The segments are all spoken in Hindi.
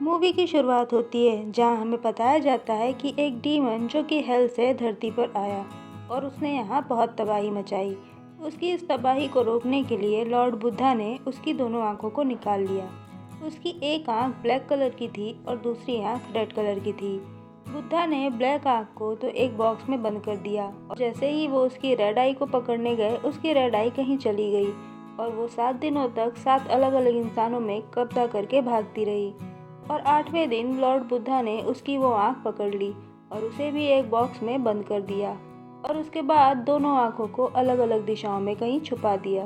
मूवी की शुरुआत होती है जहां हमें बताया जाता है कि एक डीमन जो कि हेल से धरती पर आया और उसने यहाँ बहुत तबाही मचाई। उसकी इस तबाही को रोकने के लिए लॉर्ड बुद्धा ने उसकी दोनों आंखों को निकाल लिया। उसकी एक आंख ब्लैक कलर की थी और दूसरी आंख रेड कलर की थी। बुद्धा ने ब्लैक आंख को तो एक बॉक्स में बंद कर दिया और जैसे ही वो उसकी रेड आई को पकड़ने गए उसकी रेड आई कहीं चली गई और वो 7 दिनों तक 7 अलग अलग इंसानों में कब्जा करके भागती रही। और 8वें दिन लॉर्ड बुद्धा ने उसकी वो आंख पकड़ ली और उसे भी एक बॉक्स में बंद कर दिया और उसके बाद दोनों आंखों को अलग अलग दिशाओं में कहीं छुपा दिया।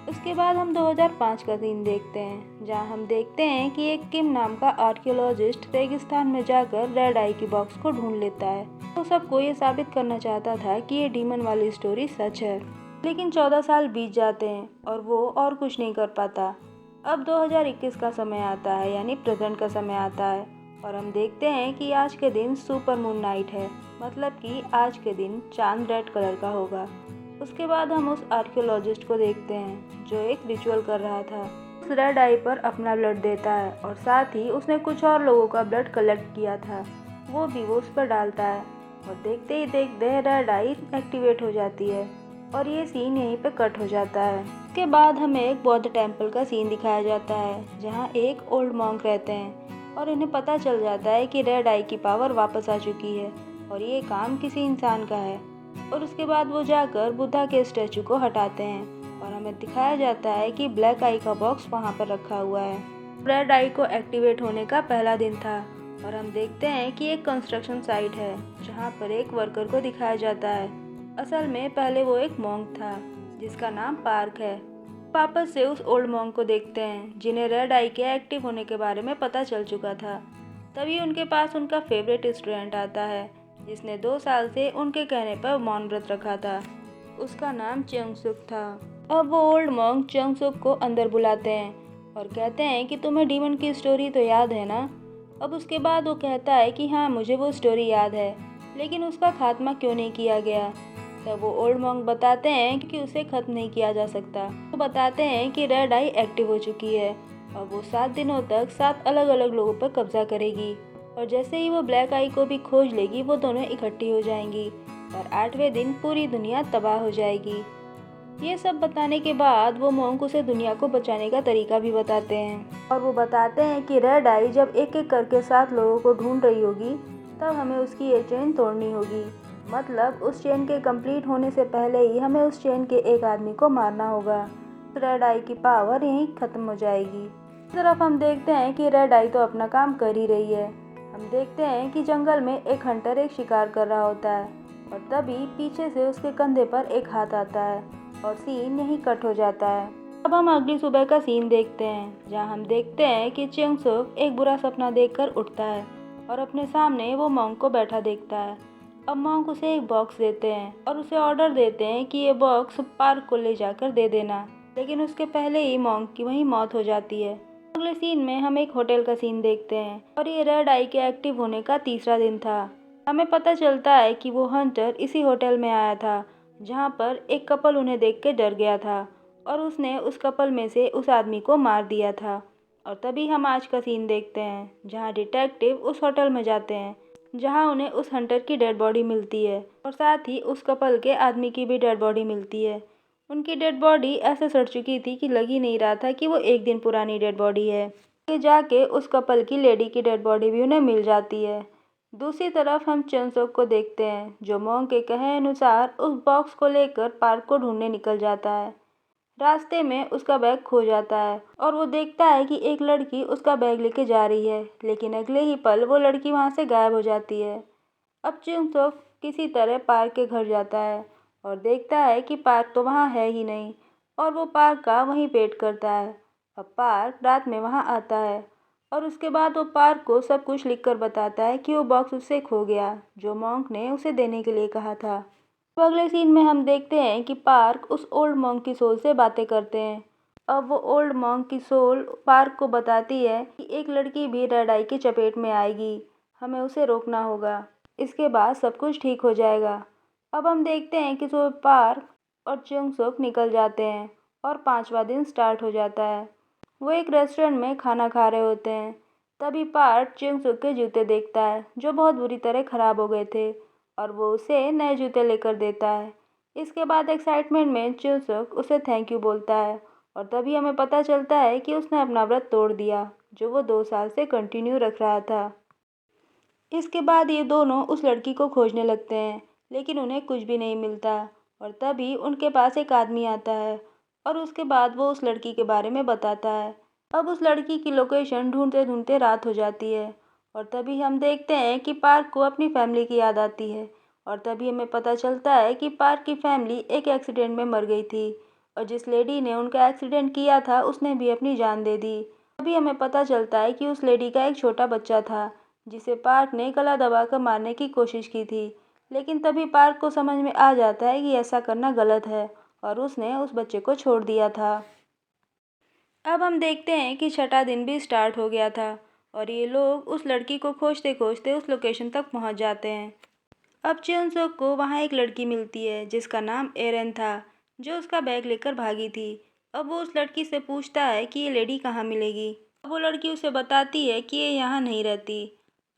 उसके बाद हम 2005 का सीन देखते हैं जहां हम देखते हैं कि एक किम नाम का आर्कियोलॉजिस्ट रेगिस्तान में जाकर रेड आई की बॉक्स को ढूंढ लेता है। वो सबको ये साबित करना चाहता था कि ये डीमन वाली स्टोरी सच है। लेकिन 14 साल बीत जाते हैं और वो और कुछ नहीं कर पाता। अब 2021 का समय आता है यानी प्रेजेंट का समय आता है और हम देखते हैं कि आज के दिन सुपर मून नाइट है, मतलब कि आज के दिन चांद रेड कलर का होगा। उसके बाद हम उस आर्कियोलॉजिस्ट को देखते हैं जो एक रिचुअल कर रहा था। उस रेड आई पर अपना ब्लड देता है और साथ ही उसने कुछ और लोगों का ब्लड कलेक्ट किया था, वो भी वो उस पर डालता है और देखते ही देखते रेड आई एक्टिवेट हो जाती है और ये सीन यहीं पे कट हो जाता है। इसके बाद हमें एक बौद्ध टेम्पल का सीन दिखाया जाता है जहाँ एक ओल्ड मॉन्क रहते हैं और इन्हें पता चल जाता है कि रेड आई की पावर वापस आ चुकी है और ये काम किसी इंसान का है। और उसके बाद वो जाकर बुद्धा के स्टैचू को हटाते हैं और हमें दिखाया जाता है कि ब्लैक आई का बॉक्स वहाँ पर रखा हुआ है। रेड आई को एक्टिवेट होने का पहला दिन था और हम देखते हैं कि एक कंस्ट्रक्शन साइट है जहाँ पर एक वर्कर को दिखाया जाता है। असल में पहले वो एक मॉन्क था जिसका नाम पार्क है। वापस से उस ओल्ड मॉन्क को देखते हैं जिन्हें रेड आई के एक्टिव होने के बारे में पता चल चुका था। तभी उनके पास उनका फेवरेट स्टूडेंट आता है जिसने 2 साल से उनके कहने पर मौन व्रत रखा था। उसका नाम चंगसुक था। अब वो ओल्ड मॉन्क चंगसुक को अंदर बुलाते हैं और कहते हैं कि तुम्हें डीमन की स्टोरी तो याद है ना। अब उसके बाद वो कहता है कि हाँ, मुझे वो स्टोरी याद है, लेकिन उसका खात्मा क्यों नहीं किया गया। तब वो ओल्ड मॉन्क बताते हैं कि उसे खत्म नहीं किया जा सकता। वो बताते हैं कि रेड आई एक्टिव हो चुकी है और वो 7 दिनों तक 7 अलग अलग लोगों पर कब्जा करेगी और जैसे ही वो ब्लैक आई को भी खोज लेगी वो दोनों इकट्ठी हो जाएंगी और 8वें दिन पूरी दुनिया तबाह हो जाएगी। ये सब बताने के बाद वो मॉन्क उसे दुनिया को बचाने का तरीका भी बताते हैं और वो बताते हैं कि रेड आई जब एक एक करके 7 लोगों को ढूंढ रही होगी तब हमें उसकी ये चेन तोड़नी होगी। मतलब उस चेन के कंप्लीट होने से पहले ही हमें उस चेन के एक आदमी को मारना होगा। रेड आई की पावर यहीं खत्म हो जाएगी। इस तरफ हम देखते हैं कि रेड आई तो अपना काम कर ही रही है। हम देखते हैं कि जंगल में एक हंटर एक शिकार कर रहा होता है और तभी पीछे से उसके कंधे पर एक हाथ आता है और सीन यहीं कट हो जाता है। अब हम अगली सुबह का सीन देखते हैं जहां हम देखते हैं कि चंगसुक एक बुरा सपना देखकर उठता है और अपने सामने वो मॉन्क को बैठा देखता है। अब मॉन्क उसे एक बॉक्स देते हैं और उसे ऑर्डर देते हैं कि ये बॉक्स पार्क को ले जाकर दे देना, लेकिन उसके पहले ही मॉन्क की वहीं मौत हो जाती है। अगले सीन में हम एक होटल का सीन देखते हैं और ये रेड आई के एक्टिव होने का तीसरा दिन था। हमें पता चलता है कि वो हंटर इसी होटल में आया था जहाँ पर एक कपल उन्हें देख के डर गया था और उसने उस कपल में से उस आदमी को मार दिया था। और तभी हम आज का सीन देखते हैं जहाँ डिटेक्टिव उस होटल में जाते हैं जहाँ उन्हें उस हंटर की डेड बॉडी मिलती है और साथ ही उस कपल के आदमी की भी डेड बॉडी मिलती है। उनकी डेड बॉडी ऐसे सड़ चुकी थी कि लग ही नहीं रहा था कि वो एक दिन पुरानी डेड बॉडी है। आगे जाके उस कपल की लेडी की डेड बॉडी भी उन्हें मिल जाती है। दूसरी तरफ हम चंगसुक को देखते हैं जो मॉन्क के कहे अनुसार उस बॉक्स को लेकर पार्क को ढूंढने निकल जाता है। रास्ते में उसका बैग खो जाता है और वो देखता है कि एक लड़की उसका बैग लेके जा रही है, लेकिन अगले ही पल वो लड़की वहाँ से गायब हो जाती है। अब चंगसुक किसी तरह पार्क के घर जाता है और देखता है कि पार्क तो वहाँ है ही नहीं और वो पार्क का वहीं वेट करता है। अब पार्क रात में वहाँ आता है और उसके बाद वो पार्क को सब कुछ लिखकर बताता है कि वो बॉक्स उससे खो गया जो मॉन्क ने उसे देने के लिए कहा था। अब अगले सीन में हम देखते हैं कि पार्क उस ओल्ड मॉन्क की सोल से बातें करते हैं। अब वो ओल्ड मॉन्क की सोल पार्क को बताती है कि एक लड़की भी रेड आई की चपेट में आएगी, हमें उसे रोकना होगा, इसके बाद सब कुछ ठीक हो जाएगा। अब हम देखते हैं कि सुबह पार्क और चंगसुक निकल जाते हैं और 5वां दिन स्टार्ट हो जाता है। वो एक रेस्टोरेंट में खाना खा रहे होते हैं। तभी पार्क चिंगसुक के जूते देखता है जो बहुत बुरी तरह खराब हो गए थे और वो उसे नए जूते लेकर देता है। इसके बाद एक्साइटमेंट में चिंगसुक उसे थैंक यू बोलता है और तभी हमें पता चलता है कि उसने अपना व्रत तोड़ दिया जो वो 2 साल से कंटिन्यू रख रहा था। इसके बाद ये दोनों उस लड़की को खोजने लगते हैं लेकिन उन्हें कुछ भी नहीं मिलता और तभी उनके पास एक आदमी आता है और उसके बाद वो उस लड़की के बारे में बताता है। अब उस लड़की की लोकेशन ढूंढते ढूंढते रात हो जाती है और तभी हम देखते हैं कि पार्क को अपनी फैमिली की याद आती है और तभी हमें पता चलता है कि पार्क की फैमिली एक एक्सीडेंट में मर गई थी और जिस लेडी ने उनका एक्सीडेंट किया था उसने भी अपनी जान दे दी। तभी हमें पता चलता है कि उस लेडी का एक छोटा बच्चा था जिसे पार्क ने गला दबाकर मारने की कोशिश की थी, लेकिन तभी पार्क को समझ में आ जाता है कि ऐसा करना गलत है और उसने उस बच्चे को छोड़ दिया था। अब हम देखते हैं कि छठा दिन भी स्टार्ट हो गया था और ये लोग उस लड़की को खोजते खोजते उस लोकेशन तक पहुंच जाते हैं। अब चिंसोक को वहाँ एक लड़की मिलती है जिसका नाम एरन था जो उसका बैग लेकर भागी थी। अब वो उस लड़की से पूछता है कि ये लेडी कहाँ मिलेगी। अब वो लड़की उसे बताती है कि ये यहाँ नहीं रहती।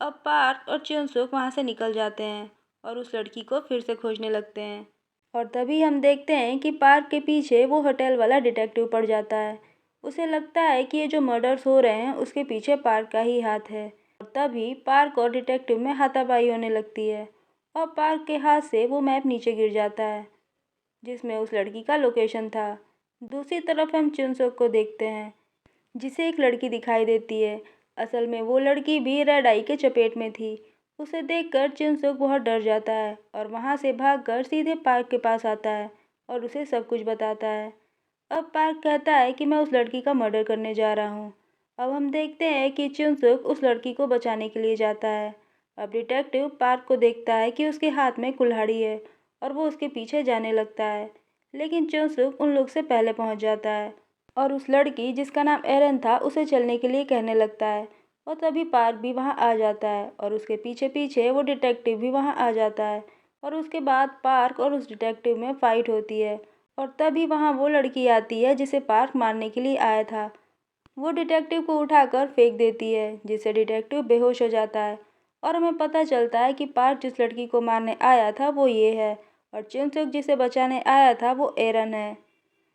अब पार्क और चिंसोक वहाँ से निकल जाते हैं और उस लड़की को फिर से खोजने लगते हैं और तभी हम देखते हैं कि पार्क के पीछे वो होटल वाला डिटेक्टिव पड़ जाता है। उसे लगता है कि ये जो मर्डर्स हो रहे हैं उसके पीछे पार्क का ही हाथ है और तभी पार्क और डिटेक्टिव में हाथापाई होने लगती है और पार्क के हाथ से वो मैप नीचे गिर जाता है जिसमें उस लड़की का लोकेशन था। दूसरी तरफ हम चिंसोक को देखते हैं जिसे एक लड़की दिखाई देती है। असल में वो लड़की भी रेड आई के चपेट में थी। उसे देखकर चिंसोक बहुत डर जाता है और वहाँ से भागकर सीधे पार्क के पास आता है और उसे सब कुछ बताता है। अब पार्क कहता है कि मैं उस लड़की का मर्डर करने जा रहा हूँ। अब हम देखते हैं कि चिंसुक उस लड़की को बचाने के लिए जाता है। अब डिटेक्टिव पार्क को देखता है कि उसके हाथ में कुल्हाड़ी है और वो उसके पीछे जाने लगता है, लेकिन चिंसुक उन लोग से पहले पहुंच जाता है और उस लड़की जिसका नाम एरन था उसे चलने के लिए कहने लगता है और तभी पार्क भी वहां आ जाता है और उसके पीछे पीछे वो डिटेक्टिव भी वहां आ जाता है और उसके बाद पार्क और उस डिटेक्टिव में फाइट होती है और तभी वहां वो लड़की आती है जिसे पार्क मारने के लिए आया था। वो डिटेक्टिव को उठाकर फेंक देती है जिससे डिटेक्टिव बेहोश हो जाता है और हमें पता चलता है कि पार्क जिस लड़की को मारने आया था वो ये है और चिंसुक जिसे बचाने आया था वो एरन है।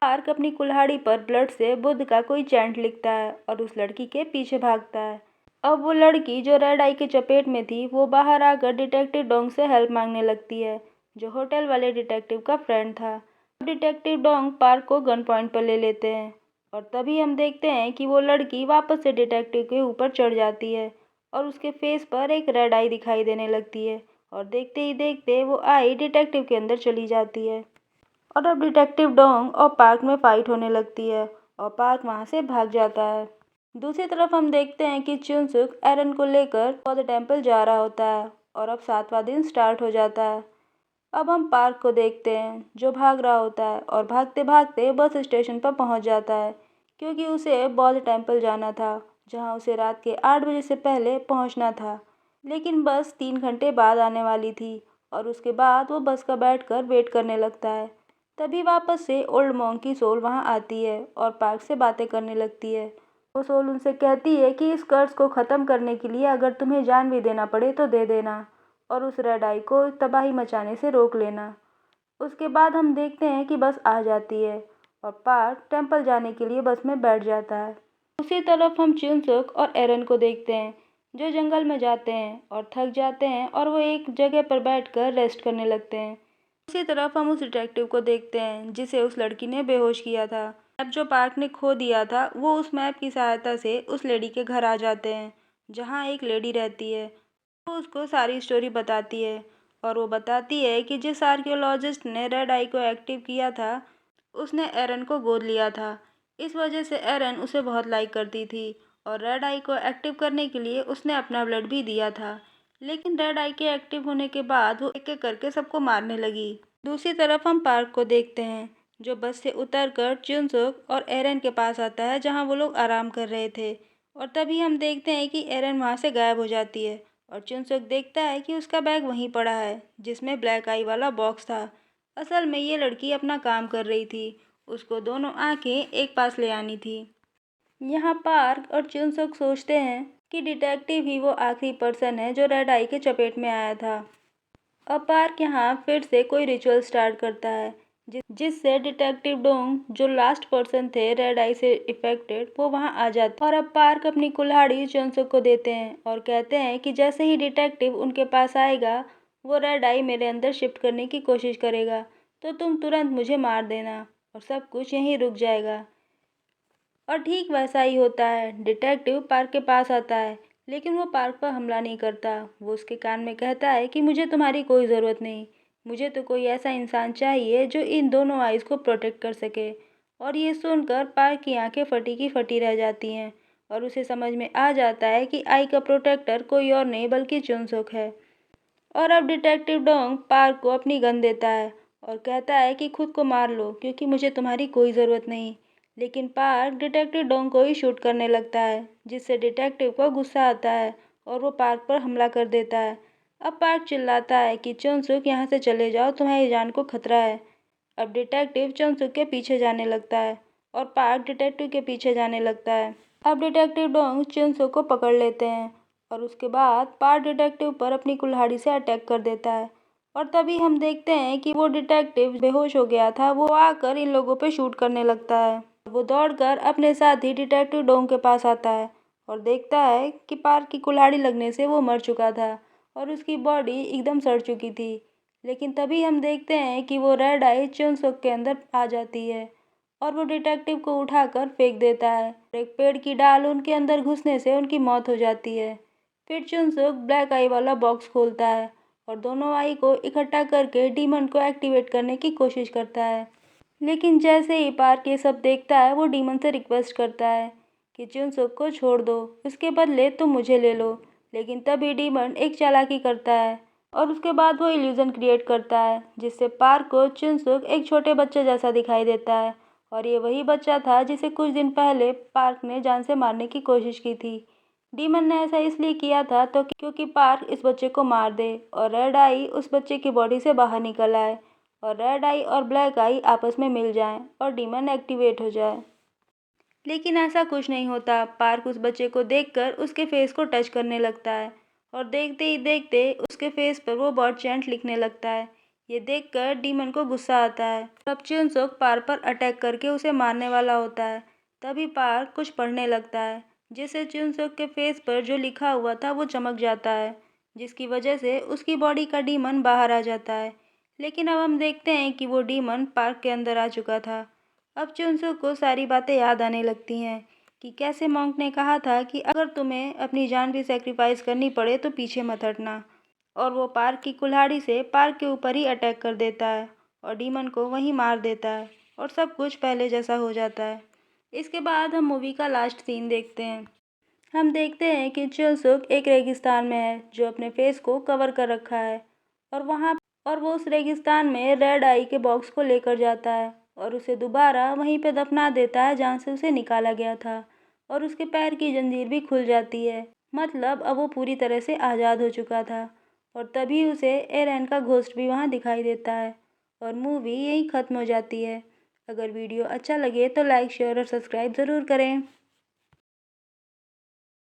पार्क अपनी कुल्हाड़ी पर ब्लड से बुद्ध का कोई चैंट लिखता है और उस लड़की के पीछे भागता है। अब वो लड़की जो रेड आई के चपेट में थी वो बाहर आकर डिटेक्टिव डोंग से हेल्प मांगने लगती है जो होटल वाले डिटेक्टिव का फ्रेंड था। डिटेक्टिव डोंग पार्क को गन पॉइंट पर ले लेते हैं और तभी हम देखते हैं कि वो लड़की वापस से डिटेक्टिव के ऊपर चढ़ जाती है और उसके फेस पर एक रेड आई दिखाई देने लगती है और देखते ही देखते वो आई डिटेक्टिव के अंदर चली जाती है और अब डिटेक्टिव डोंग और पार्क में फाइट होने लगती है और पार्क वहाँ से भाग जाता है। दूसरी तरफ हम देखते हैं कि चिंसुक एरन को लेकर बौद्ध टेम्पल जा रहा होता है और अब 7वां दिन स्टार्ट हो जाता है। अब हम पार्क को देखते हैं जो भाग रहा होता है और भागते भागते बस स्टेशन पर पहुंच जाता है क्योंकि उसे बौद्ध टेम्पल जाना था जहां उसे रात के 8 बजे से पहले पहुंचना था, लेकिन बस 3 घंटे बाद आने वाली थी और उसके बाद वो बस का बैठकर वेट करने लगता है। तभी वापस से ओल्ड मॉन्क की सोल वहां आती है और पार्क से बातें करने लगती है। वो सोल उनसे कहती है कि इस कर्ज को ख़त्म करने के लिए अगर तुम्हें जान भी देना पड़े तो दे देना और उस रेड आई को तबाही मचाने से रोक लेना। उसके बाद हम देखते हैं कि बस आ जाती है और पार्क टेम्पल जाने के लिए बस में बैठ जाता है। उसी तरफ हम चिंसुक और एरन को देखते हैं जो जंगल में जाते हैं और थक जाते हैं और वो एक जगह पर बैठकर रेस्ट करने लगते हैं। उसी तरफ हम उस डिटेक्टिव को देखते हैं जिसे उस लड़की ने बेहोश किया था। मैप जो पार्क ने खो दिया था वो उस मैप की सहायता से उस लेडी के घर आ जाते हैं जहाँ एक लेडी रहती है। वो उसको सारी स्टोरी बताती है और वो बताती है कि जिस आर्कियोलॉजिस्ट ने रेड आई को एक्टिव किया था उसने एरन को गोद लिया था। इस वजह से एरन उसे बहुत लाइक करती थी और रेड आई को एक्टिव करने के लिए उसने अपना ब्लड भी दिया था, लेकिन रेड आई के एक्टिव होने के बाद वो एक एक करके सबको मारने लगी। दूसरी तरफ हम पार्क को देखते हैं जो बस से उतरकर चिंसुक और एरन के पास आता है जहां वो लोग आराम कर रहे थे और तभी हम देखते हैं कि एरन वहां से गायब हो जाती है और चिंसुक देखता है कि उसका बैग वहीं पड़ा है जिसमें ब्लैक आई वाला बॉक्स था। असल में ये लड़की अपना काम कर रही थी, उसको दोनों आंखें एक पास ले आनी थी। यहाँ पार्क और चिंसुक सोचते हैं कि डिटेक्टिव ही वो आखिरी पर्सन है जो रेड आई के चपेट में आया था। अब पार्क यहाँ फिर से कोई रिचुअल स्टार्ट करता है जिससे डिटेक्टिव डोंग, जो लास्ट पर्सन थे रेड आई से इफेक्टेड, वो वहाँ आ जाते और अब पार्क अपनी कुल्हाड़ी चुनसुक को देते हैं और कहते हैं कि जैसे ही डिटेक्टिव उनके पास आएगा वो रेड आई मेरे अंदर शिफ्ट करने की कोशिश करेगा, तो तुम तुरंत मुझे मार देना और सब कुछ यहीं रुक जाएगा। और ठीक वैसा ही होता है। डिटेक्टिव पार्क के पास आता है लेकिन वो पार्क पर हमला नहीं करता। वो उसके कान में कहता है कि मुझे तुम्हारी कोई ज़रूरत नहीं, मुझे तो कोई ऐसा इंसान चाहिए जो इन दोनों आइज़ को प्रोटेक्ट कर सके। और ये सुनकर पार्क की आंखें फटी की फटी रह जाती हैं और उसे समझ में आ जाता है कि आई का प्रोटेक्टर कोई और नहीं बल्कि चुनसुक है। और अब डिटेक्टिव डोंग पार्क को अपनी गन देता है और कहता है कि खुद को मार लो क्योंकि मुझे तुम्हारी कोई ज़रूरत नहीं। लेकिन पार्क डिटेक्टिव डोंग को ही शूट करने लगता है जिससे डिटेक्टिव को गुस्सा आता है और वो पार्क पर हमला कर देता है। अब पार्क चिल्लाता है कि चुनसुक यहाँ से चले जाओ, तुम्हारी जान को खतरा है। अब डिटेक्टिव चुनसुक के पीछे जाने लगता है और पार्क डिटेक्टिव के पीछे जाने लगता है। अब डिटेक्टिव डोंग चुनसुक को पकड़ लेते हैं और उसके बाद पार्क डिटेक्टिव पर अपनी कुल्हाड़ी से अटैक कर देता है। और तभी हम देखते हैं कि वो डिटेक्टिव बेहोश हो गया था, वो आकर इन लोगों पे शूट करने लगता है। वो दौड़कर अपने साथी डिटेक्टिव डोंग के पास आता है और देखता है कि पार्क की कुल्हाड़ी लगने से वो मर चुका था और उसकी बॉडी एकदम सड़ चुकी थी। लेकिन तभी हम देखते हैं कि वो रेड आई चुनसुक के अंदर आ जाती है और वो डिटेक्टिव को उठाकर फेंक देता है। एक पेड़ की डाल उनके अंदर घुसने से उनकी मौत हो जाती है। फिर चुनसुक ब्लैक आई वाला बॉक्स खोलता है और दोनों आई को इकट्ठा करके डीमन को एक्टिवेट करने की कोशिश करता है। लेकिन जैसे ही पार्क ये सब देखता है वो डीमन से रिक्वेस्ट करता है कि चुनसुक को छोड़ दो, उसके बदले तुम मुझे ले लो। लेकिन तभी डीमन एक चालाकी करता है और उसके बाद वो इल्यूजन क्रिएट करता है जिससे पार्क को चुनसुक एक छोटे बच्चे जैसा दिखाई देता है। और ये वही बच्चा था जिसे कुछ दिन पहले पार्क ने जान से मारने की कोशिश की थी। डीमन ने ऐसा इसलिए किया था तो क्योंकि पार्क इस बच्चे को मार दे और रेड आई उस बच्चे की बॉडी से बाहर निकल आए और रेड आई और ब्लैक आई आपस में मिल जाएं और डीमन एक्टिवेट हो जाए। लेकिन ऐसा कुछ नहीं होता। पार्क उस बच्चे को देखकर उसके फेस को टच करने लगता है और देखते ही देखते उसके फेस पर वो बॉड चैंट लिखने लगता है। ये देखकर डीमन को गुस्सा आता है। तब चुनसुक पार्क पर अटैक करके उसे मारने वाला होता है। तभी पार्क कुछ पढ़ने लगता है जिससे चुनसुक के फेस पर जो लिखा हुआ था वो चमक जाता है, जिसकी वजह से उसकी बॉडी का डीमन बाहर आ जाता है। लेकिन अब हम देखते हैं कि वो डीमन पार्क के अंदर आ चुका था। अब चुनसुक को सारी बातें याद आने लगती हैं कि कैसे मॉन्क ने कहा था कि अगर तुम्हें अपनी जान भी सेक्रीफाइस करनी पड़े तो पीछे मत हटना। और वो पार्क की कुल्हाड़ी से पार्क के ऊपर ही अटैक कर देता है और डीमन को वहीं मार देता है और सब कुछ पहले जैसा हो जाता है। इसके बाद हम मूवी का लास्ट सीन देखते हैं। हम देखते हैं कि चुनसुक एक रेगिस्तान में है जो अपने फेस को कवर कर रखा है और वो उस रेगिस्तान में रेड आई के बॉक्स को लेकर जाता है और उसे दोबारा वहीं पे दफना देता है जहाँ से उसे निकाला गया था। और उसके पैर की जंजीर भी खुल जाती है, मतलब अब वो पूरी तरह से आज़ाद हो चुका था। और तभी उसे एरन का घोस्ट भी वहाँ दिखाई देता है और मूवी यहीं ख़त्म हो जाती है। अगर वीडियो अच्छा लगे तो लाइक, शेयर और सब्सक्राइब ज़रूर करें।